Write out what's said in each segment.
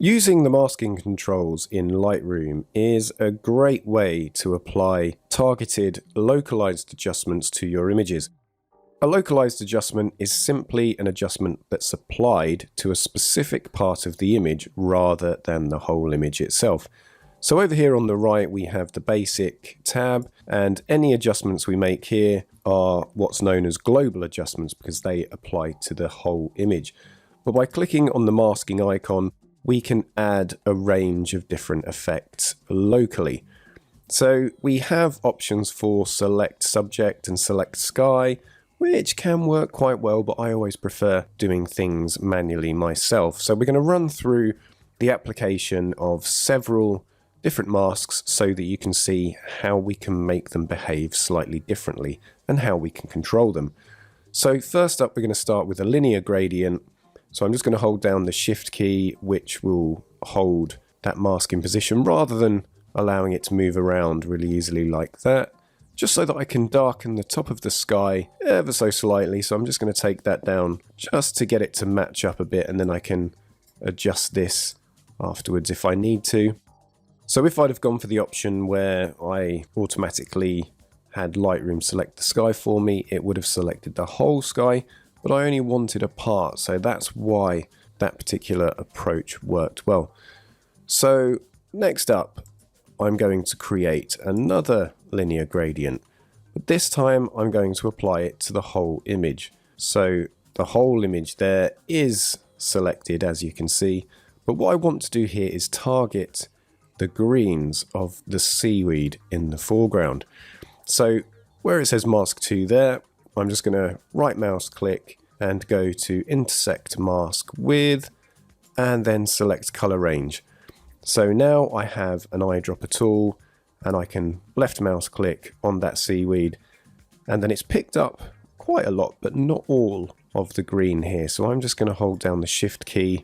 Using the masking controls in Lightroom is a great way to apply targeted localized adjustments to your images. A localized adjustment is simply an adjustment that's applied to a specific part of the image rather than the whole image itself. So over here on the right we have the basic tab, and any adjustments we make here are what's known as global adjustments because they apply to the whole image. But by clicking on the masking icon, we can add a range of different effects locally. So we have options for select subject and select sky, which can work quite well, but I always prefer doing things manually myself. So we're going to run through the application of several different masks so that you can see how we can make them behave slightly differently and how we can control them. So first up, we're going to start with a linear gradient. So I'm just going to hold down the Shift key, which will hold that mask in position rather than allowing it to move around really easily like that, just so that I can darken the top of the sky ever so slightly. So I'm just going to take that down just to get it to match up a bit, and then I can adjust this afterwards if I need to. So if I'd have gone for the option where I automatically had Lightroom select the sky for me, it would have selected the whole sky, but I only wanted a part, so that's why that particular approach worked well. So next up, I'm going to create another linear gradient, but this time I'm going to apply it to the whole image. So the whole image there is selected, as you can see, but what I want to do here is target the greens of the seaweed in the foreground. So where it says mask 2 there, I'm just going to right mouse click and go to intersect mask with, and then select color range. So now I have an eyedropper tool and I can left mouse click on that seaweed, and then it's picked up quite a lot but not all of the green here. So I'm just going to hold down the Shift key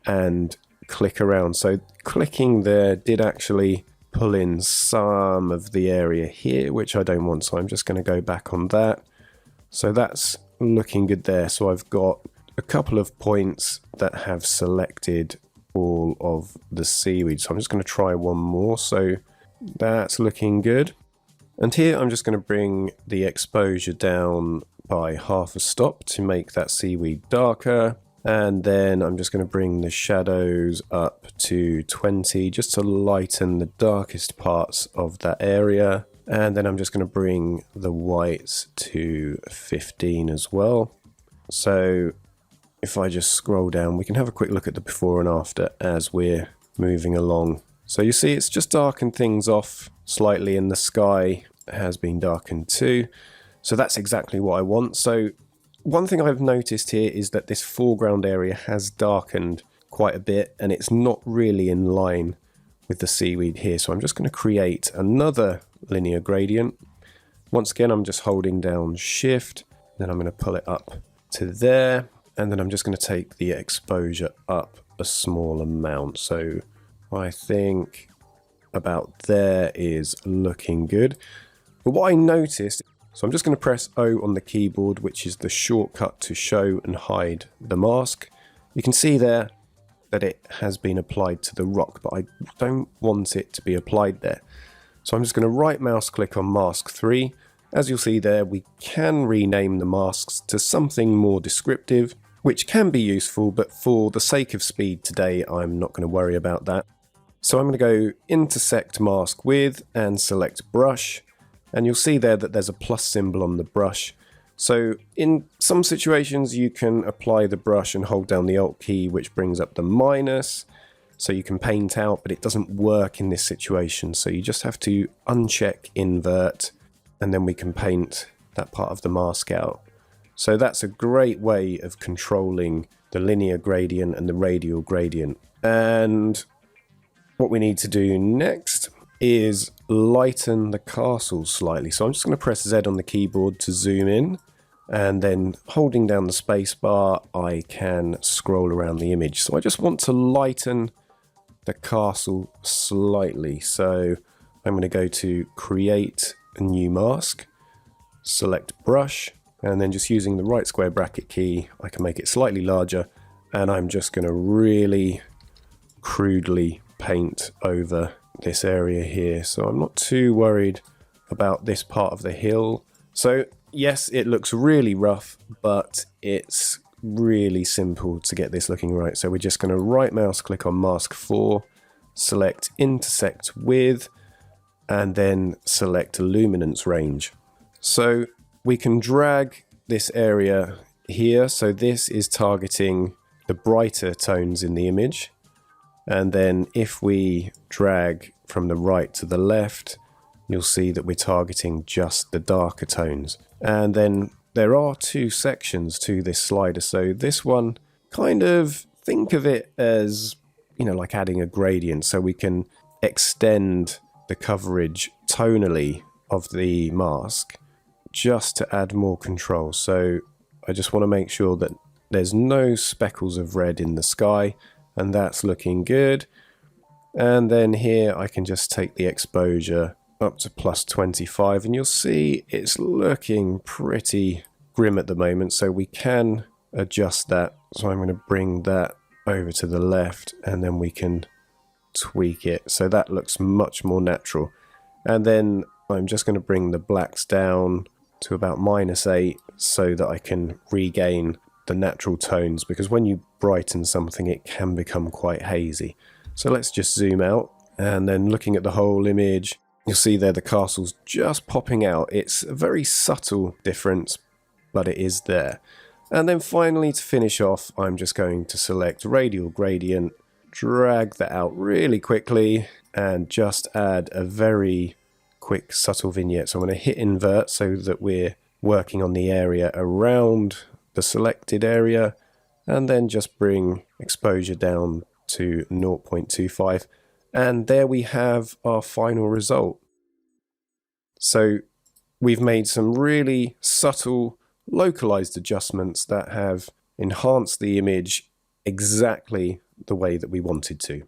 and click around. So clicking there did actually pull in some of the area here, which I don't want, so I'm just going to go back on that. So that's looking good there. So I've got a couple of points that have selected all of the seaweed. So I'm just going to try one more. So that's looking good. And here I'm just going to bring the exposure down by half a stop to make that seaweed darker. And then I'm just going to bring the shadows up to 20 just to lighten the darkest parts of that area. And then I'm just going to bring the whites to 15 as well. So if I just scroll down, we can have a quick look at the before and after as we're moving along. So you see it's just darkened things off slightly, and the sky has been darkened too. So that's exactly what I want. So one thing I've noticed here is that this foreground area has darkened quite a bit, and it's not really in line with the seaweed here. So I'm just going to create another linear gradient. Once again, I'm just holding down Shift, then I'm going to pull it up to there, and then I'm just going to take the exposure up a small amount. So I think about there is looking good. But what I noticed, so I'm just going to press O on the keyboard, which is the shortcut to show and hide the mask. You can see there that it has been applied to the rock, but I don't want it to be applied there. So I'm just going to right mouse click on mask 3. As you'll see there, we can rename the masks to something more descriptive, which can be useful, but for the sake of speed today, I'm not going to worry about that. So I'm going to go intersect mask with and select brush. And you'll see there that there's a plus symbol on the brush. So in some situations you can apply the brush and hold down the Alt key, which brings up the minus. So you can paint out, but it doesn't work in this situation. So you just have to uncheck invert, and then we can paint that part of the mask out. So that's a great way of controlling the linear gradient and the radial gradient. And what we need to do next is lighten the castle slightly. So I'm just going to press Z on the keyboard to zoom in, and then holding down the space bar I can scroll around the image. So I just want to lighten the castle slightly. So I'm going to go to create a new mask, select brush, and then just using the right square bracket key I can make it slightly larger, and I'm just going to really crudely paint over this area here. So I'm not too worried about this part of the hill. So yes, it looks really rough, but it's really simple to get this looking right. So we're just going to right mouse click on mask 4, select intersect with, and then select luminance range. So we can drag this area here. So this is targeting the brighter tones in the image. And then if we drag from the right to the left, you'll see that we're targeting just the darker tones. And then there are 2 sections to this slider. So this one, kind of think of it as, you know, like adding a gradient. So we can extend the coverage tonally of the mask just to add more control. So I just want to make sure that there's no speckles of red in the sky, and that's looking good. And then here I can just take the exposure up to +25, and you'll see it's looking pretty grim at the moment, so we can adjust that. So I'm going to bring that over to the left, and then we can tweak it so that looks much more natural. And then I'm just going to bring the blacks down to about -8 so that I can regain the natural tones, because when you brighten something it can become quite hazy. So let's just zoom out, and then looking at the whole image, you'll see there the castle's just popping out. It's a very subtle difference, but it is there. And then finally, to finish off, I'm just going to select radial gradient, drag that out really quickly, and just add a very quick subtle vignette. So I'm going to hit invert so that we're working on the area around the selected area, and then just bring exposure down to 0.25, and there we have our final result. So we've made some really subtle localized adjustments that have enhanced the image exactly the way that we wanted to.